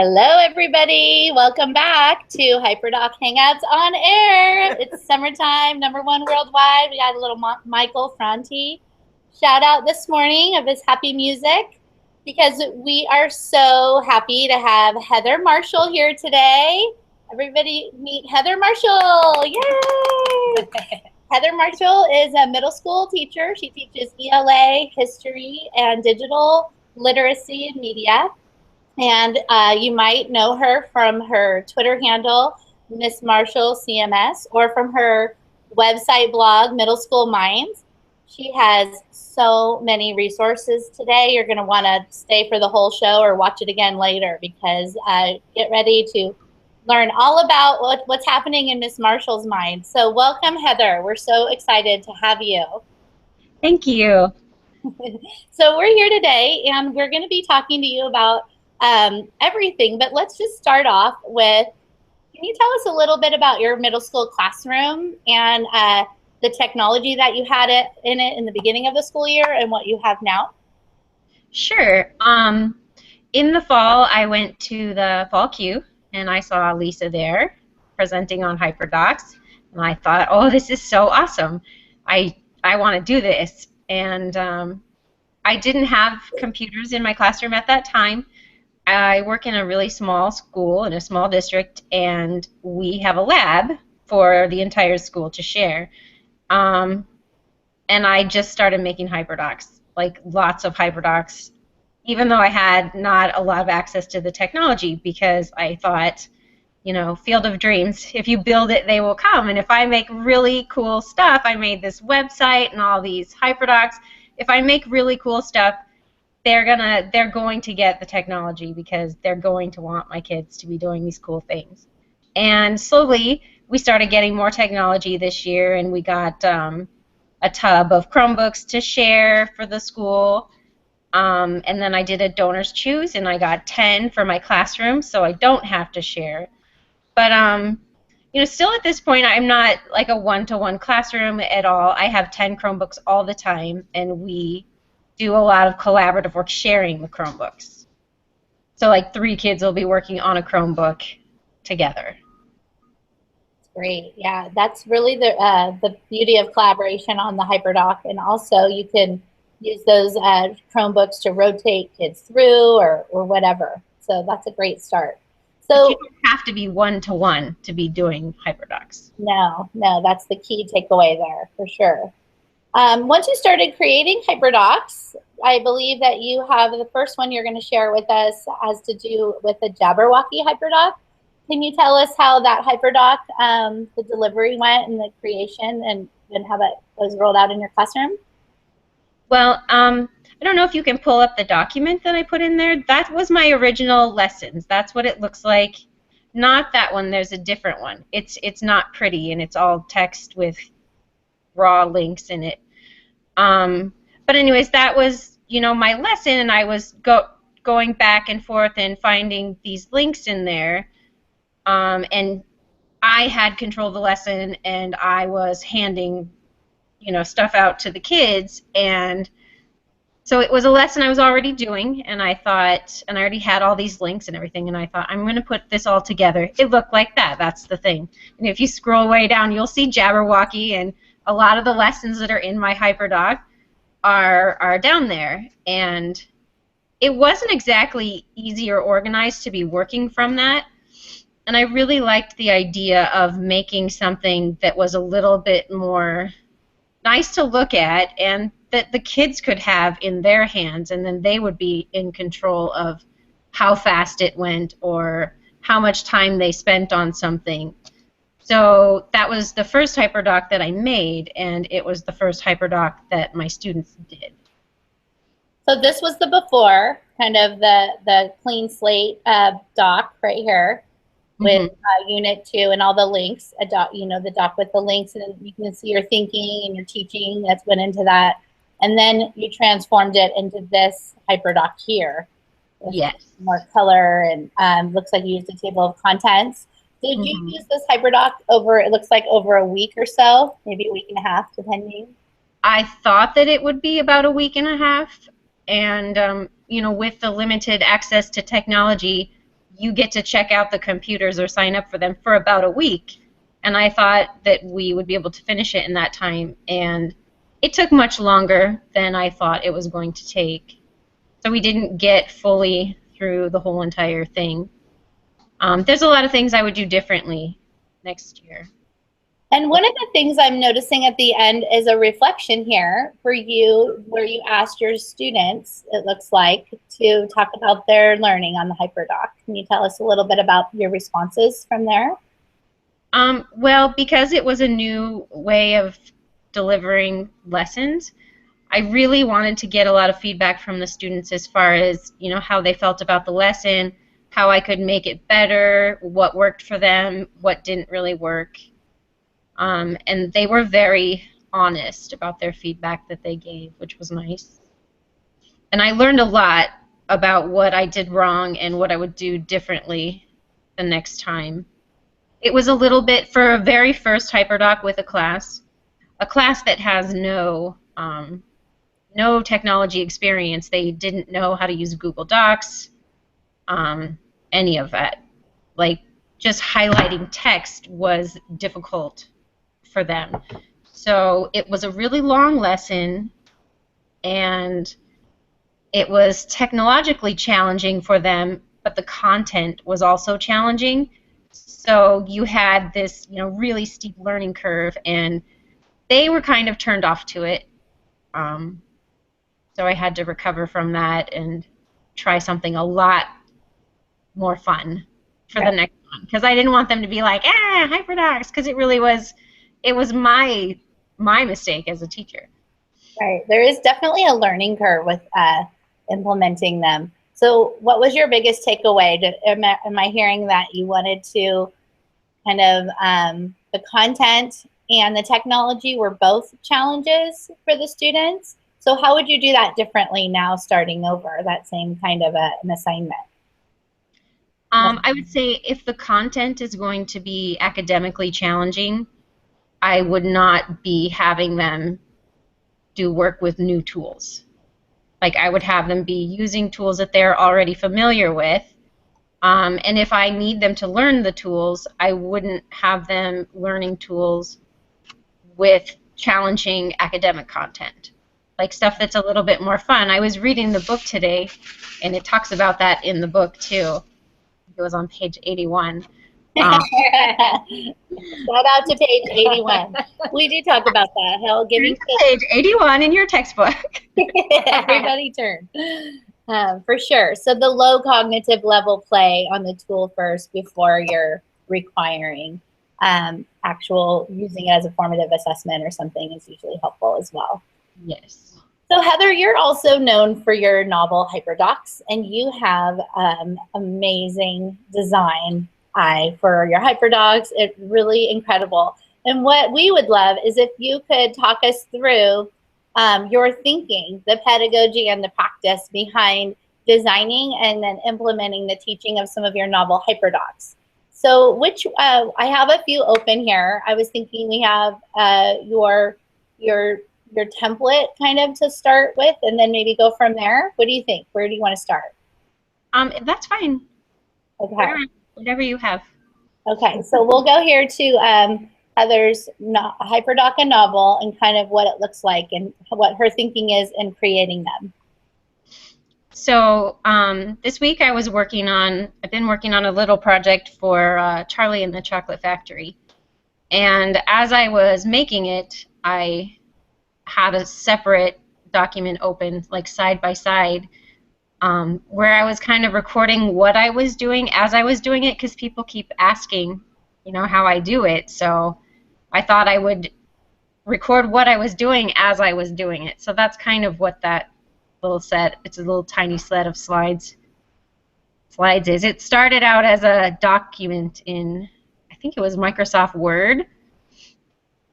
Hello, everybody. Welcome back to HyperDoc Hangouts on Air. It's summertime, #1 worldwide. We got a little Michael Franti shout out this morning of his happy music because we are so happy to have Heather Marshall here today. Everybody meet Heather Marshall. Yay! Heather Marshall is a middle school teacher. She teaches ELA, history, and digital literacy and media. And you might know her from her Twitter handle, Miss Marshall CMS, or from her website blog, Middle School Minds. She has so many resources today. You're going to want to stay for the whole show or watch it again later because get ready to learn all about what's happening in Miss Marshall's mind. So welcome, Heather. We're so excited to have you. Thank you. So we're here today, and we're going to be talking to you about everything, but let's just start off with, can you tell us a little bit about your middle school classroom and the technology that you had in it in the beginning of the school year and what you have now? Sure. In the fall, I went to the Fall Q, and I saw Lisa there presenting on HyperDocs, and I thought, oh, this is so awesome. I want to do this. And I didn't have computers in my classroom at that time. I work in a really small school, in a small district, and we have a lab for the entire school to share. And I just started making HyperDocs, like lots of HyperDocs, even though I had not a lot of access to the technology, because I thought, you know, field of dreams, if you build it, they will come. And if I make really cool stuff, I made this website and all these HyperDocs, if I make really cool stuff, they're going to get the technology because they're going to want my kids to be doing these cool things. And slowly we started getting more technology this year, and we got a tub of Chromebooks to share for the school. And then I did a donors choose, and I got 10 for my classroom, so I don't have to share. But you know, still at this point, I'm not like a one-to-one classroom at all. I have 10 Chromebooks all the time, and we do a lot of collaborative work sharing the Chromebooks. So like 3 kids will be working on a Chromebook together. Great. Yeah, that's really the beauty of collaboration on the HyperDoc, and also you can use those Chromebooks to rotate kids through or whatever. So that's a great start. So you don't have to be one-to-one to be doing HyperDocs. No, that's the key takeaway there for sure. Once you started creating HyperDocs, I believe that you have the first one you're going to share with us has to do with the Jabberwocky HyperDoc. Can you tell us how that HyperDoc, the delivery went and the creation and how that was rolled out in your classroom? Well, I don't know if you can pull up the document that I put in there. That was my original lessons. That's what it looks like. Not that one. There's a different one. It's not pretty, and it's all text with raw links in it. But anyways, that was, you know, my lesson, and I was going back and forth and finding these links in there. And I had control of the lesson, and I was handing, you know, stuff out to the kids, and so it was a lesson I was already doing, and I thought, and I already had all these links and everything, and I thought, I'm going to put this all together. It looked like that. That's the thing. And if you scroll way down, you'll see Jabberwocky, and a lot of the lessons that are in my HyperDoc are down there. And it wasn't exactly easy or organized to be working from that. And I really liked the idea of making something that was a little bit more nice to look at and that the kids could have in their hands, and then they would be in control of how fast it went or how much time they spent on something. So that was the first HyperDoc that I made, and it was the first HyperDoc that my students did. So this was the before, kind of the clean slate doc right here with Unit 2 and all the links, you know, the doc with the links, and you can see your thinking and your teaching that's went into that. And then you transformed it into this HyperDoc here. Yes. More color, and looks like you used a table of contents. Did you use this HyperDoc over, it looks like over a week or so, maybe a week and a half, depending? I thought that it would be about a week and a half. And, you know, with the limited access to technology, you get to check out the computers or sign up for them for about a week. And I thought that we would be able to finish it in that time, and it took much longer than I thought it was going to take. So we didn't get fully through the whole entire thing. There's a lot of things I would do differently next year. And one of the things I'm noticing at the end is a reflection here for you, where you asked your students, it looks like, to talk about their learning on the HyperDoc. Can you tell us a little bit about your responses from there? Well, because it was a new way of delivering lessons, I really wanted to get a lot of feedback from the students as far as, you know, how they felt about the lesson, how I could make it better, what worked for them, what didn't really work. And they were very honest about their feedback that they gave, which was nice. And I learned a lot about what I did wrong and what I would do differently the next time. It was a little bit, for a very first HyperDoc with a class that has no technology experience. They didn't know how to use Google Docs, any of that. Like, just highlighting text was difficult for them. So it was a really long lesson, and it was technologically challenging for them, but the content was also challenging. So you had this, you know, really steep learning curve, and they were kind of turned off to it. So I had to recover from that and try something a lot more fun for the next one, because I didn't want them to be like, HyperDocs, because it really was, it was my mistake as a teacher. Right. There is definitely a learning curve with implementing them. So what was your biggest takeaway? Am I hearing that you wanted to kind of, the content and the technology were both challenges for the students? So how would you do that differently now, starting over that same kind of an assignment? I would say if the content is going to be academically challenging, I would not be having them do work with new tools. Like, I would have them be using tools that they're already familiar with. And if I need them to learn the tools, I wouldn't have them learning tools with challenging academic content. Like stuff that's a little bit more fun. I was reading the book today, and it talks about that in the book too. It was on page 81. Shout out to page 81. We do talk about that. Hell, giving page 81 in your textbook. Everybody turn. For sure. So the low cognitive level play on the tool first before you're requiring actual using it as a formative assessment or something is usually helpful as well. Yes. So Heather, you're also known for your novel HyperDocs, and you have amazing design for your HyperDocs. It's really incredible. And what we would love is if you could talk us through your thinking, the pedagogy and the practice behind designing and then implementing the teaching of some of your novel HyperDocs. So which, I have a few open here. I was thinking we have your template kind of to start with, and then maybe go from there. What do you think? Where do you want to start? That's fine. Okay. Whatever you have. Okay, so we'll go here to Heather's HyperDoc a novel and kind of what it looks like and what her thinking is in creating them. So this week I've been working on a little project for Charlie and the Chocolate Factory. And as I was making it, I had a separate document open, like side by side, where I was kind of recording what I was doing as I was doing it, because people keep asking, you know, how I do it. So I thought I would record what I was doing as I was doing it. So that's kind of what that little set, it's a little tiny set of slides is. It started out as a document in, I think it was Microsoft Word,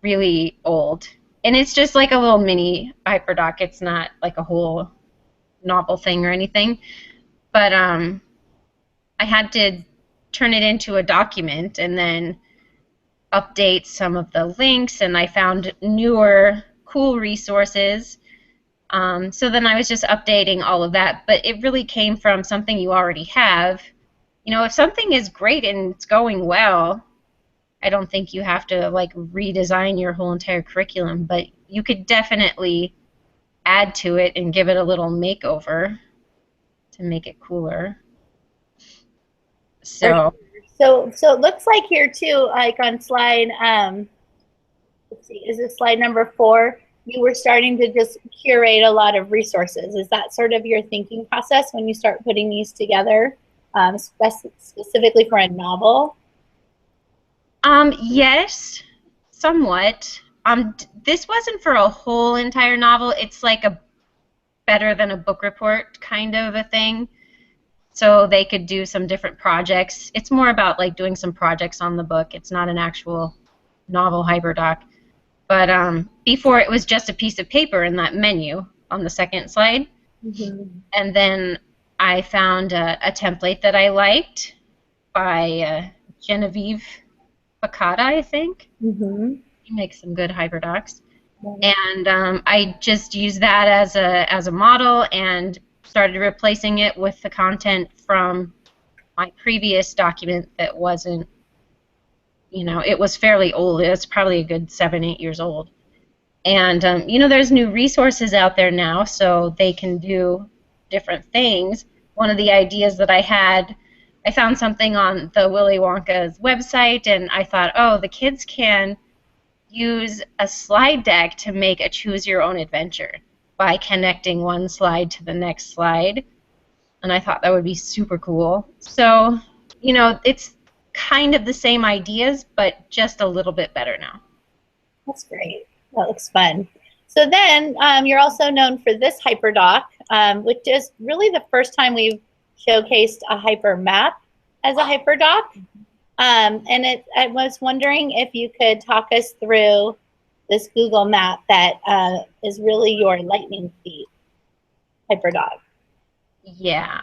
really old. And it's just like a little mini HyperDoc. It's not like a whole novel thing or anything. But I had to turn it into a document and then update some of the links, and I found newer cool resources. So then I was just updating all of that. But it really came from something you already have you know, if something is great and it's going well, I don't think you have to like redesign your whole entire curriculum, but you could definitely add to it and give it a little makeover to make it cooler. So, So it looks like here too, like on slide, let's see, is it slide number 4? You were starting to just curate a lot of resources. Is that sort of your thinking process when you start putting these together, specifically for a novel? yes, somewhat. This wasn't for a whole entire novel. It's like a better than a book report kind of a thing. So they could do some different projects. It's more about like doing some projects on the book. It's not an actual novel HyperDoc. But before it was just a piece of paper in that menu on the second slide. Mm-hmm. And then I found a template that I liked by Genevieve Bacata, I think. Mm-hmm. She makes some good HyperDocs. Mm-hmm. And I just used that as a model and started replacing it with the content from my previous document that wasn't, you know, it was fairly old. It's probably a good 7-8 years old. And, you know, there's new resources out there now, so they can do different things. One of the ideas that I had, I found something on the Willy Wonka's website, and I thought, oh, the kids can use a slide deck to make a choose-your-own-adventure by connecting one slide to the next slide. And I thought that would be super cool. So, you know, it's kind of the same ideas, but just a little bit better now. That's great. That looks fun. So then you're also known for this HyperDoc, which is really the first time we've showcased a hyper map as a HyperDoc. And I was wondering if you could talk us through this Google map that is really your lightning speed HyperDoc. Yeah.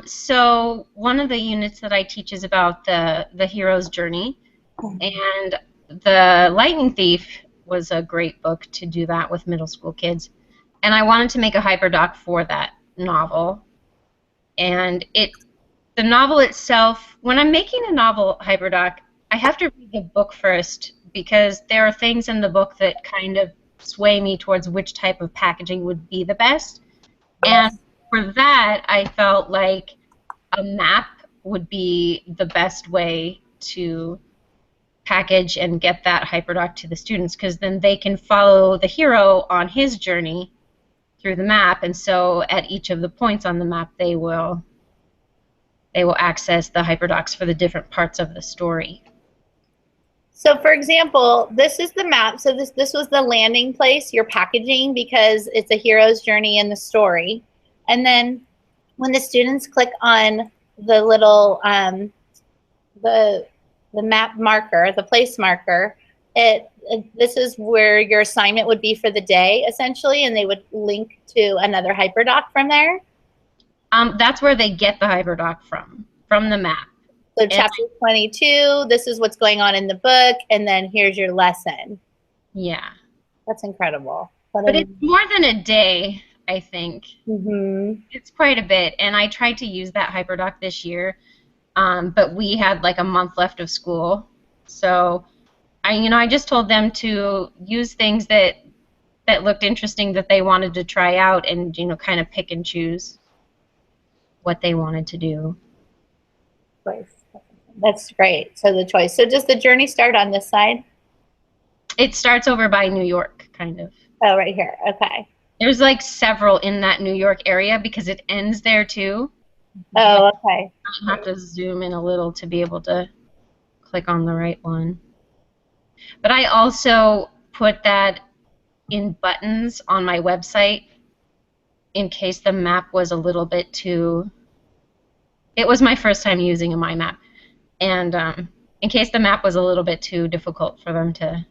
So one of the units that I teach is about the hero's journey, and the Lightning Thief was a great book to do that with middle school kids. And I wanted to make a HyperDoc for that novel. And the novel itself, when I'm making a novel HyperDoc, I have to read the book first because there are things in the book that kind of sway me towards which type of packaging would be the best. And for that, I felt like a map would be the best way to package and get that HyperDoc to the students, because then they can follow the hero on his journey through the map, and so at each of the points on the map they will access the HyperDocs for the different parts of the story. So for example, this is the map. So this was the landing place you're packaging because it's a hero's journey in the story. And then when the students click on the little the map marker, the place marker, this is where your assignment would be for the day, essentially, and they would link to another HyperDoc from there. That's where they get the HyperDoc from the map. So chapter 22, this is what's going on in the book, and then here's your lesson. Yeah. That's incredible. But it's more than a day, I think. Mm-hmm. It's quite a bit, and I tried to use that HyperDoc this year, but we had like a month left of school, so I just told them to use things that looked interesting that they wanted to try out, and kind of pick and choose what they wanted to do. That's great. So the choice. So does the journey start on this side? It starts over by New York, kind of. Oh, right here. Okay. There's like several in that New York area because it ends there too. Oh, okay. I have to zoom in a little to be able to click on the right one. But I also put that in buttons on my website in case the map was a little bit too... It was my first time using a My Map. And in case the map was a little bit too difficult for them to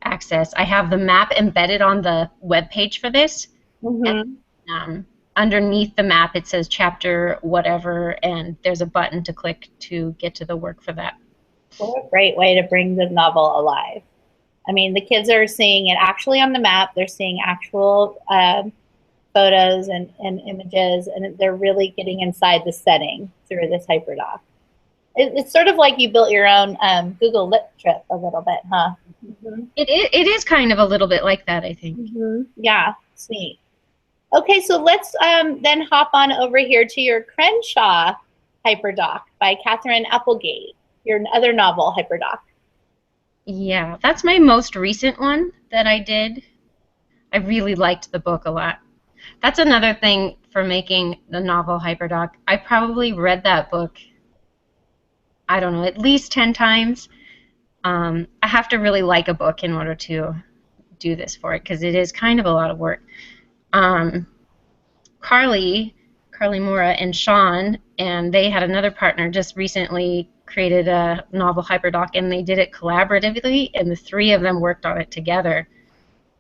access, I have the map embedded on the web page for this. Mm-hmm. And, underneath the map, it says chapter whatever, and there's a button to click to get to the work for that. What a great way to bring the novel alive. I mean, the kids are seeing it actually on the map. They're seeing actual photos and images, and they're really getting inside the setting through this HyperDoc. It's sort of like you built your own Google Lit trip a little bit, huh? Mm-hmm. It is kind of a little bit like that, I think. Mm-hmm. Yeah, it's neat. Okay, so let's then hop on over here to your Crenshaw HyperDoc by Catherine Applegate, your other novel HyperDoc. Yeah, that's my most recent one that I did. I really liked the book a lot. That's another thing for making the novel HyperDoc. I probably read that book, I don't know, at least 10 times. I have to really like a book in order to do this for it, because it is kind of a lot of work. Carly Mora and Sean, and they had another partner just recently created a novel HyperDoc, and they did it collaboratively, and the three of them worked on it together.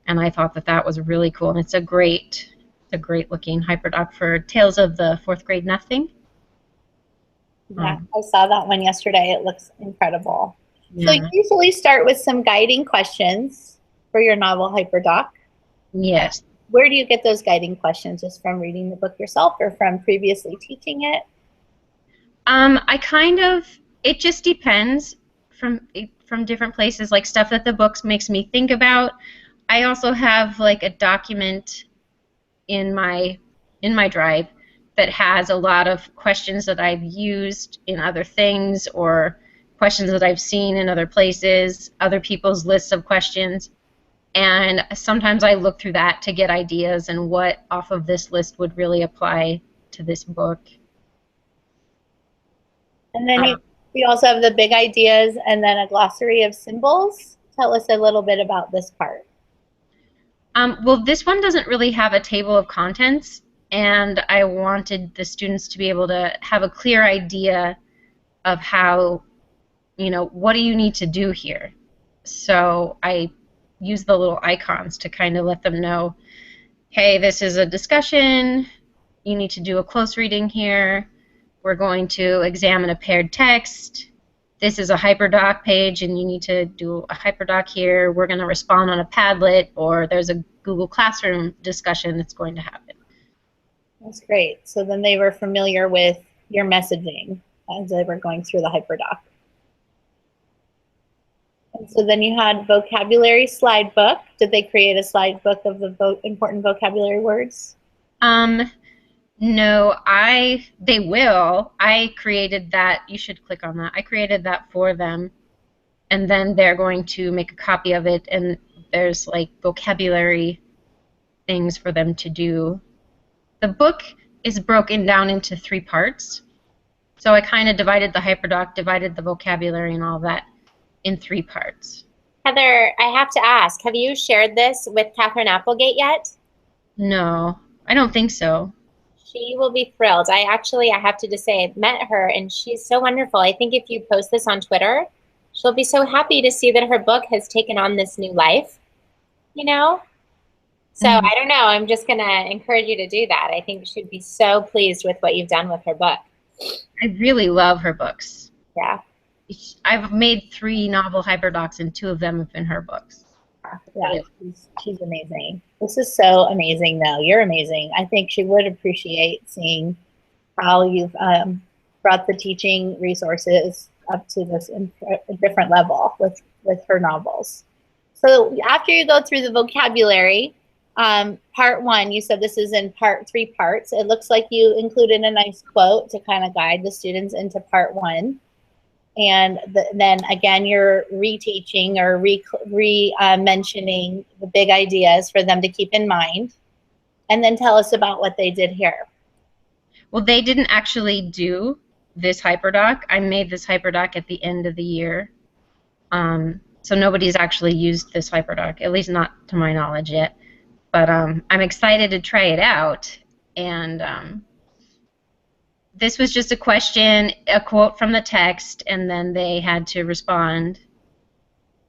And I thought that that was really cool, and it's a great looking HyperDoc for Tales of the Fourth Grade Nothing. Yeah, I saw that one yesterday. It looks incredible. Yeah. So you usually start with some guiding questions for your novel HyperDoc. Yes. Where do you get those guiding questions? Just from reading the book yourself or from previously teaching it? It just depends from different places, like stuff that the book makes me think about. I also have like a document in my drive that has a lot of questions that I've used in other things, or questions that I've seen in other places, other people's lists of questions. And sometimes I look through that to get ideas and what off of this list would really apply to this book. And then you also have the big ideas and then a glossary of symbols. Tell us a little bit about this part. Well, this one doesn't really have a table of contents, and I wanted the students to be able to have a clear idea of how, what do you need to do here? So I use the little icons to kind of let them know, hey, this is a discussion, you need to do a close reading here, we're going to examine a paired text, this is a HyperDoc page and you need to do a HyperDoc here, we're going to respond on a Padlet, or there's a Google Classroom discussion that's going to happen. That's great. So then they were familiar with your messaging as they were going through the HyperDoc. And so then you had vocabulary slide book. Did they create a slide book of the important vocabulary words? No, they will. I created that. You should click on that. I created that for them, and then they're going to make a copy of it, and there's like vocabulary things for them to do. The book is broken down into 3 parts, so I kind of divided the HyperDoc, divided the vocabulary and all that in 3 parts. Heather, I have to ask, have you shared this with Catherine Applegate yet? No, I don't think so. She will be thrilled. I have to just say, I've met her and she's so wonderful. I think if you post this on Twitter, she'll be so happy to see that her book has taken on this new life, So I don't know, I'm just going to encourage you to do that. I think she'd be so pleased with what you've done with her book. I really love her books. Yeah. I've made 3 novel HyperDocs and 2 of them have been her books. Yeah, she's amazing. This is so amazing, though. You're amazing. I think she would appreciate seeing how you've brought the teaching resources up to this a different level with her novels. So after you go through the vocabulary, part 1, you said this is in 3 parts. It looks like you included a nice quote to kind of guide the students into part 1. And then again, you're reteaching or mentioning the big ideas for them to keep in mind. And then tell us about what they did here. Well, they didn't actually do this HyperDoc. I made this HyperDoc at the end of the year. So nobody's actually used this HyperDoc, at least not to my knowledge yet. But I'm excited to try it out. And this was just a question, a quote from the text, and then they had to respond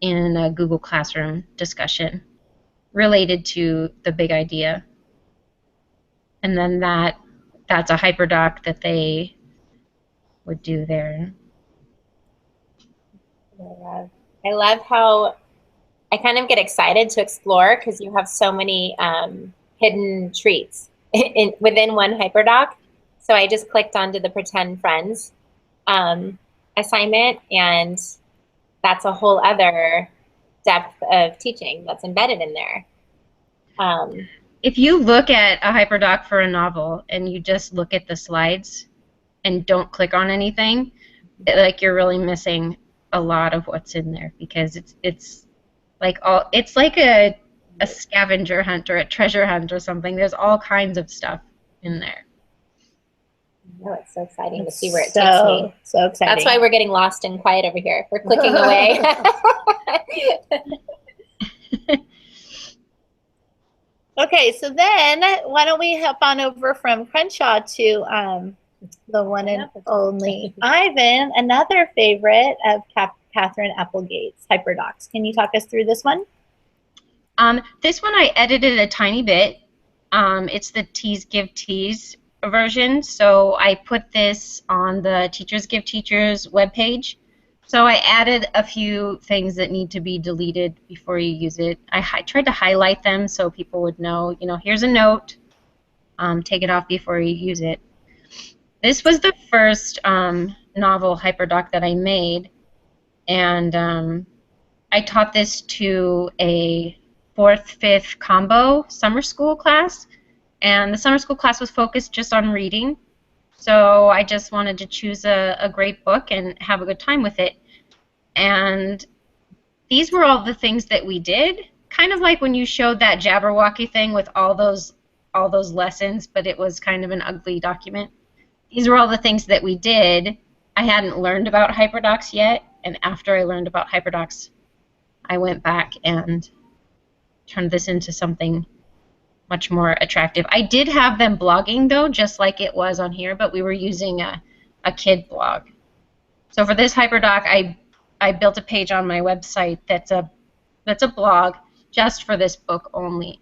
in a Google Classroom discussion related to the big idea. And then that's a HyperDoc that they would do there. I love how I kind of get excited to explore because you have so many hidden treats. within one HyperDoc. So I just clicked onto the pretend friends assignment, and that's a whole other depth of teaching that's embedded in there. If you look at a HyperDoc for a novel and you just look at the slides and don't click on anything, like you're really missing a lot of what's in there, because it's like a scavenger hunt or a treasure hunt or something. There's all kinds of stuff in there. Oh, it's so exciting to see where it takes me. So exciting. That's why we're getting lost and quiet over here. We're clicking away. Okay, so then why don't we hop on over from Crenshaw to the one and only Ivan, another favorite of Catherine Applegate's HyperDocs. Can you talk us through this one? This one I edited a tiny bit. It's the Teas Give Teas version, so I put this on the Teachers Give Teachers webpage. So I added a few things that need to be deleted before you use it. I tried to highlight them so people would know, here's a note, take it off before you use it. This was the first novel HyperDoc that I made, and I taught this to a 4th, 5th combo summer school class, and the summer school class was focused just on reading. So I just wanted to choose a great book and have a good time with it. And these were all the things that we did, kind of like when you showed that Jabberwocky thing with all those lessons, but it was kind of an ugly document. These were all the things that we did. I hadn't learned about HyperDocs yet, and after I learned about HyperDocs, I went back and turned this into something much more attractive. I did have them blogging, though, just like it was on here, but we were using a kid blog. So for this HyperDoc, I built a page on my website that's a blog just for this book only.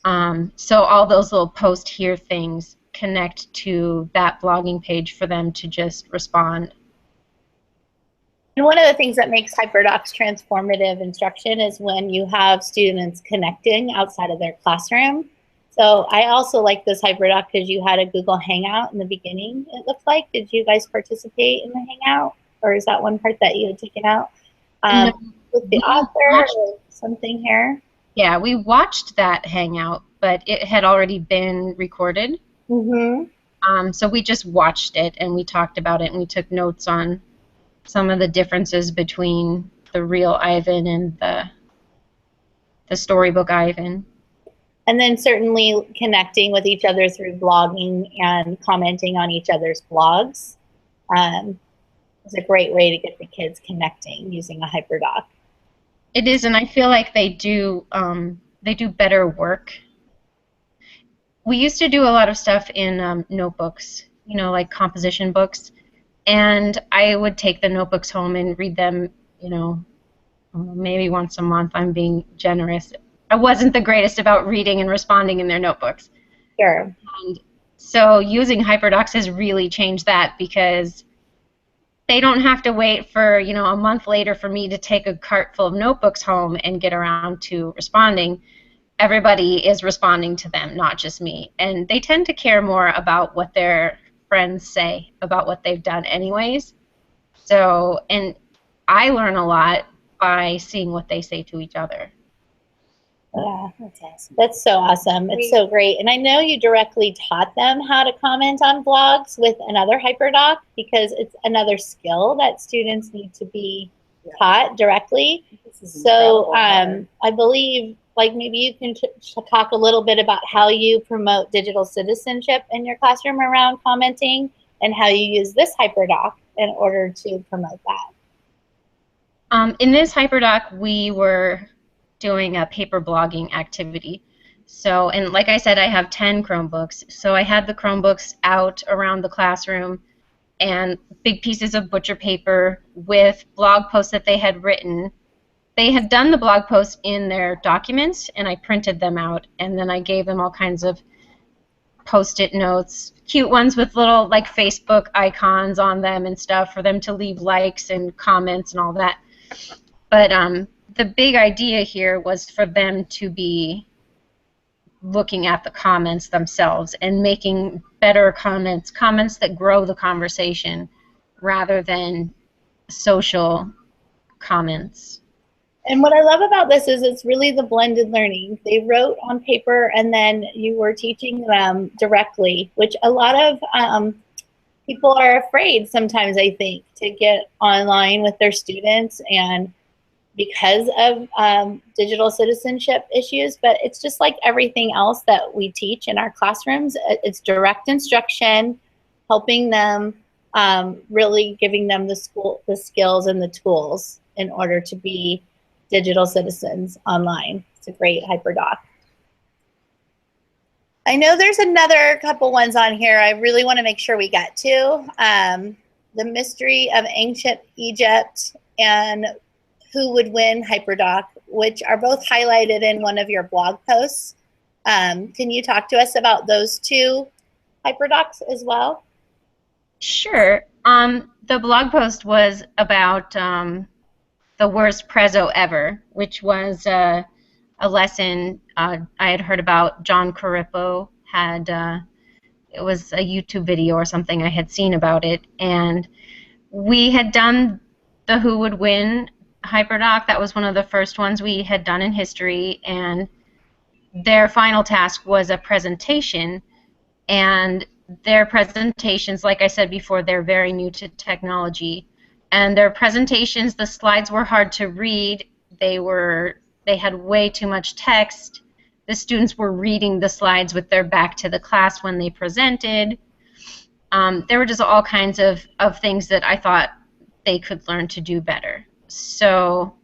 So all those little post here things connect to that blogging page for them to just respond. And one of the things that makes HyperDocs transformative instruction is when you have students connecting outside of their classroom. So I also like this HyperDoc because you had a Google Hangout in the beginning, it looks like. Did you guys participate in the Hangout? Or is that one part that you had taken out? With the author or something here? Yeah, we watched that Hangout, but it had already been recorded. Mm-hmm. So we just watched it, and we talked about it, and we took notes on some of the differences between the real Ivan and the storybook Ivan. And then certainly connecting with each other through blogging and commenting on each other's blogs. It's a great way to get the kids connecting using a HyperDoc. It is, and I feel like they do better work. We used to do a lot of stuff in notebooks, like composition books, and I would take the notebooks home and read them, maybe once a month. I'm being generous. I wasn't the greatest about reading and responding in their notebooks. Sure. And so using HyperDocs has really changed that, because they don't have to wait for, a month later for me to take a cart full of notebooks home and get around to responding. Everybody is responding to them, not just me. And they tend to care more about what their friends say about what they've done anyways. So, and I learn a lot by seeing what they say to each other. Yeah, that's so awesome. It's so great. And I know you directly taught them how to comment on blogs with another HyperDoc, because it's another skill that students need to be taught directly. So I believe, maybe you can talk a little bit about how you promote digital citizenship in your classroom around commenting, and how you use this HyperDoc in order to promote that. In this HyperDoc, we were doing a paper blogging activity. So, and like I said, I have 10 Chromebooks. So I had the Chromebooks out around the classroom, and big pieces of butcher paper with blog posts that they had written. They had done the blog posts in their documents, and I printed them out, and then I gave them all kinds of Post-it notes, cute ones with little Facebook icons on them and stuff for them to leave likes and comments and all that. But the big idea here was for them to be looking at the comments themselves and making better comments, comments that grow the conversation rather than social comments. And what I love about this is it's really the blended learning. They wrote on paper and then you were teaching them directly, which a lot of people are afraid sometimes, I think, to get online with their students, and because of digital citizenship issues. But it's just like everything else that we teach in our classrooms. It's direct instruction, helping them, really giving them the skills and the tools in order to be digital citizens online. It's a great HyperDoc. I know there's another couple ones on here I really want to make sure we get to. The Mystery of Ancient Egypt and Who Would Win HyperDoc, which are both highlighted in one of your blog posts. Can you talk to us about those two HyperDocs as well? Sure. The blog post was about the worst prezzo ever, which was a lesson I had heard about. John Carippo had, it was a YouTube video or something I had seen about it, and we had done the Who Would Win HyperDoc. That was one of the first ones we had done in history, and their final task was a presentation, and their presentations, like I said before, they're very new to technology, and their presentations, the slides were hard to read. They had way too much text. The students were reading the slides with their back to the class when they presented. There were just all kinds of things that I thought they could learn to do better. So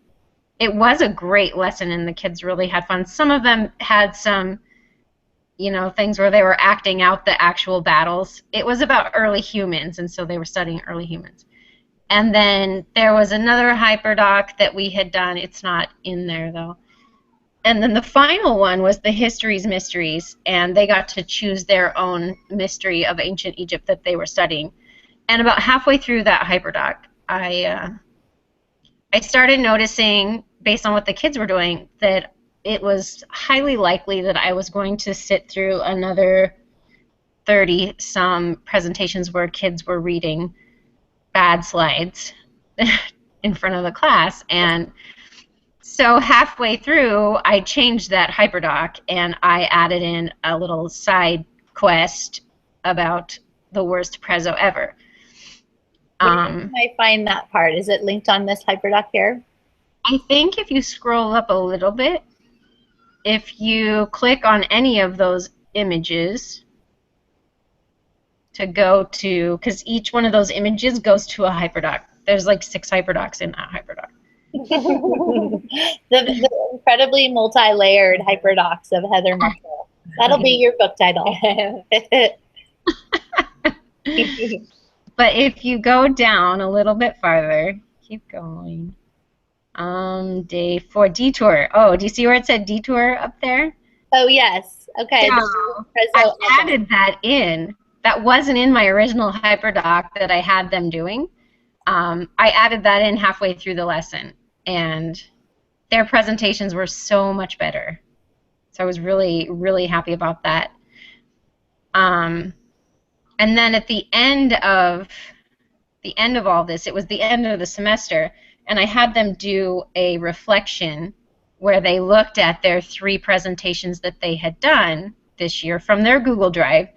it was a great lesson, and the kids really had fun. Some of them had some, you know, things where they were acting out the actual battles. It was about early humans, and so they were studying early humans. And then there was another HyperDoc that we had done. It's not in there, though. And then the final one was the History's Mysteries, and they got to choose their own mystery of ancient Egypt that they were studying. And about halfway through that HyperDoc, I started noticing, based on what the kids were doing, that it was highly likely that I was going to sit through another 30-some presentations where kids were reading bad slides in front of the class. And so halfway through, I changed that HyperDoc, and I added in a little side quest about the worst prezzo ever. Where can I find that part? Is it linked on this HyperDoc here? I think if you scroll up a little bit, if you click on any of those images to go to, because each one of those images goes to a HyperDoc. There's like 6 HyperDocs in that HyperDoc. the incredibly multi-layered HyperDocs of Heather Marshall. That'll be your book title. But if you go down a little bit farther, keep going. Day 4, detour. Oh, do you see where it said detour up there? Oh, yes. Okay. So I added that in. That wasn't in my original HyperDoc that I had them doing. I added that in halfway through the lesson, and their presentations were so much better. So I was really, really happy about that. And then at the end of all this, it was the end of the semester, and I had them do a reflection where they looked at their 3 presentations that they had done this year from their Google Drive,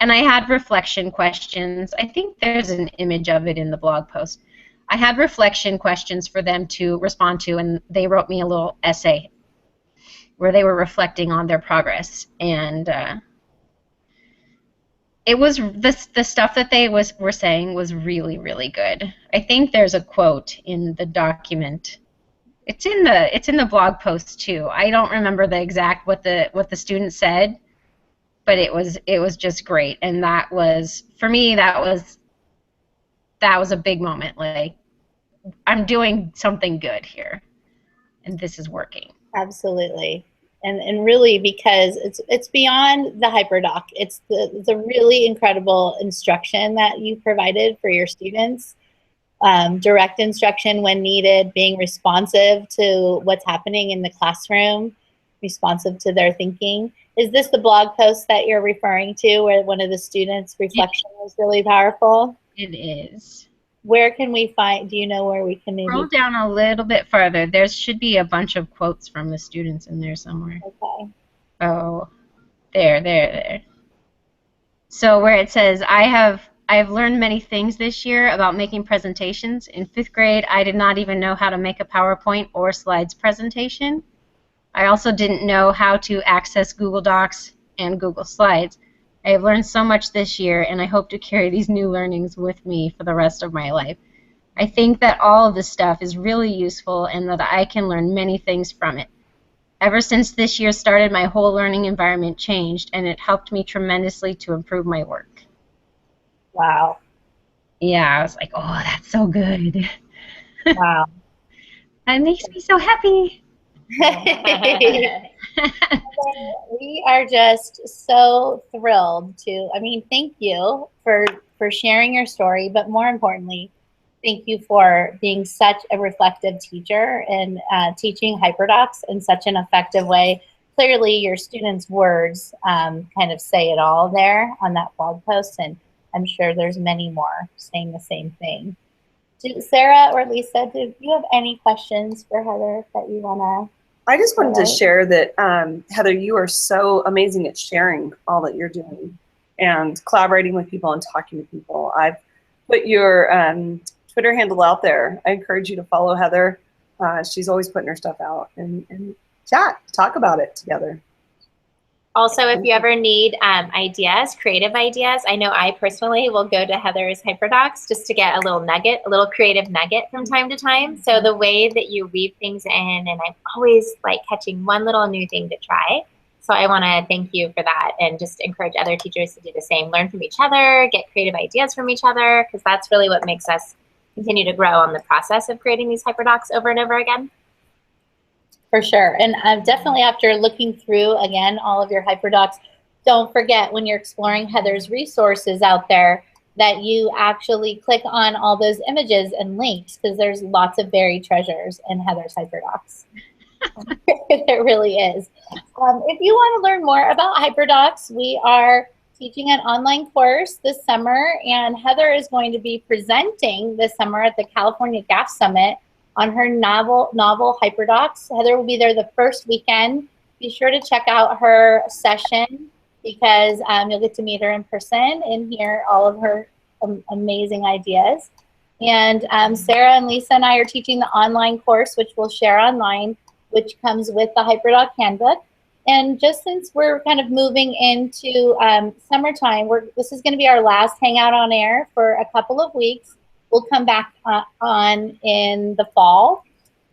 and I had reflection questions. I think there's an image of it in the blog post. I had reflection questions for them to respond to, and they wrote me a little essay where they were reflecting on their progress. And it was the stuff that they were saying was really, really good. I think there's a quote in the document. It's in the blog post too. I don't remember the exact what the student said, but it was just great. And that was, for me, that was a big moment. Like, I'm doing something good here, and this is working. Absolutely. And really, because it's beyond the HyperDoc. It's the really incredible instruction that you provided for your students. Direct instruction when needed, being responsive to what's happening in the classroom. responsive to their thinking. Is this the blog post that you're referring to where one of the students' reflection was really powerful? It is. Where can we find, do you know where we can maybe? Scroll down a little bit further. There should be a bunch of quotes from the students in there somewhere. Okay. Oh, there. So where it says, I have learned many things this year about making presentations. In 5th grade, I did not even know how to make a PowerPoint or slides presentation. I also didn't know how to access Google Docs and Google Slides. I have learned so much this year, and I hope to carry these new learnings with me for the rest of my life. I think that all of this stuff is really useful and that I can learn many things from it. Ever since this year started, my whole learning environment changed, and it helped me tremendously to improve my work. Wow. Yeah, I was like, oh, that's so good. Wow. That makes me so happy. We are just so thrilled to, thank you for sharing your story, but more importantly, thank you for being such a reflective teacher and teaching HyperDocs in such an effective way. Clearly, your students' words kind of say it all there on that blog post, and I'm sure there's many more saying the same thing. Sarah or Lisa, do you have any questions for Heather that you want to? I just wanted to share that, Heather, you are so amazing at sharing all that you're doing and collaborating with people and talking to people. I've put your Twitter handle out there. I encourage you to follow Heather. She's always putting her stuff out and talk about it together. Also, if you ever need ideas, creative ideas, I know I personally will go to Heather's HyperDocs just to get a little nugget, a little creative nugget from time to time. So the way that you weave things in, and I'm always like catching one little new thing to try. So I want to thank you for that and just encourage other teachers to do the same. Learn from each other, get creative ideas from each other, because that's really what makes us continue to grow on the process of creating these HyperDocs over and over again. For sure. And definitely after looking through, again, all of your HyperDocs, don't forget when you're exploring Heather's resources out there that you actually click on all those images and links, because there's lots of buried treasures in Heather's HyperDocs. There really is. If you want to learn more about HyperDocs, we are teaching an online course this summer, and Heather is going to be presenting this summer at the California GAF Summit on her novel HyperDocs. Heather will be there the first weekend. Be sure to check out her session because you'll get to meet her in person and hear all of her amazing ideas. And Sarah and Lisa and I are teaching the online course, which we'll share online, which comes with the HyperDoc Handbook. And just since we're kind of moving into summertime, this is going to be our last Hangout on Air for a couple of weeks. We'll come back on in the fall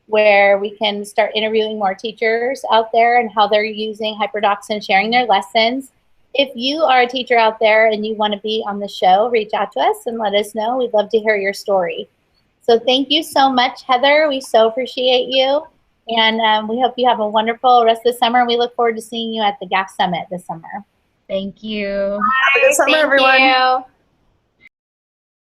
where we can start interviewing more teachers out there and how they're using HyperDocs and sharing their lessons. If you are a teacher out there and you want to be on the show, reach out to us and let us know. We'd love to hear your story. So thank you so much, Heather. We so appreciate you. And we hope you have a wonderful rest of the summer. We look forward to seeing you at the GAF Summit this summer. Thank you. Have a good summer, everyone. Thank you.